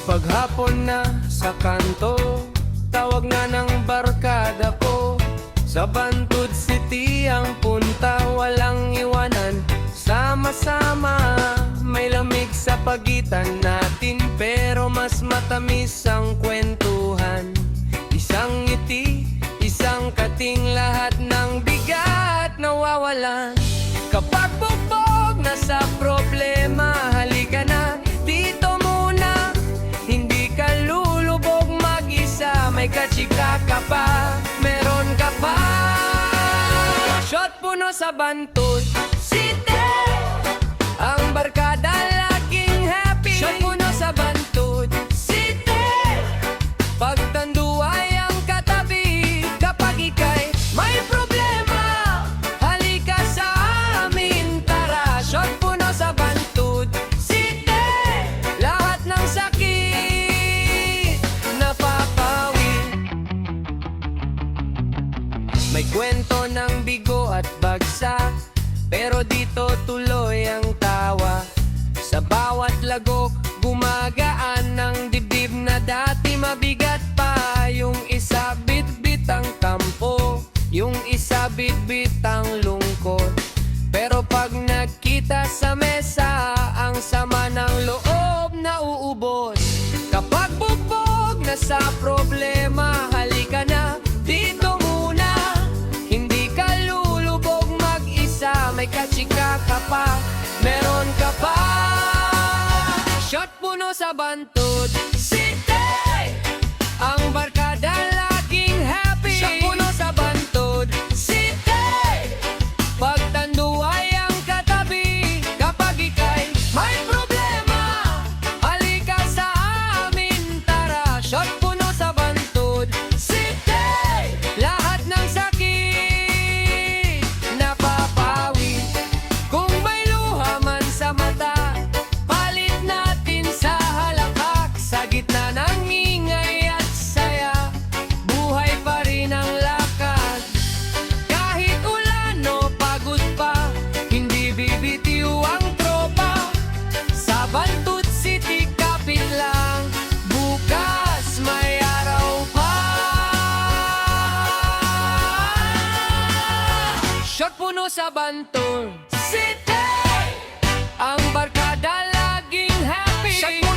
Paghapon na sa kanto, tawag na ng barkada ko. Sa Bantud City ang punta, walang iwanan. Sama-sama, may lamig sa pagitan natin, pero mas matamis ang kwentuhan. Isang ngiti, isang kating, lahat ng bigat nawawalan. Kapag bugbog na sa problema, halika na dito muna. Hindi ka lulubog mag-isa, may kachika ka pa, meron ka pa. Shot puno sa Bantud City, ang barkada laging happy. Shot puno sa Bantud City, pagtanduay ang katabi. Kapag ika'y may problema, halika sa amin, tara. Shot puno sa Bantud City, lahat ng sakit napapawi. May kwento ng bigo at bagsak, pero dito tuloy ang tawa. Sa bawat lagok, gumagaan ng dibdib na dati mabigat pa. Yung isa bit-bit ang tampo, yung isa bit-bit ang lungkot. Pero pag nagkita sa mesa, ang sama ng loob na uubos. Kapag bugbog na sa problema, halika na dito muna. Hindi ka lulubog mag-isa, may kachika ka pa, meron ka pa. Shot puno sa Bantud City, ang barkada laging happy. Shot puno sa Bantud City, pagtanduay ang katabi. Kapag ika'y may problema, halika sa amin, tara. Shot puno sa Bantud City, lahat ng sakit napapawi. Kung may luha man sa mata, palit natin sa halakhak. Sa gitna ng ingay at saya, buhay pa rin ang lakad. Kahit ulan o pagod pa, hindi bibitiw ang tropa. Sa Bantud City, kapit lang, bukas may araw pa. Shot puno sa Bantud City, ang barkada laging happy. Shot puno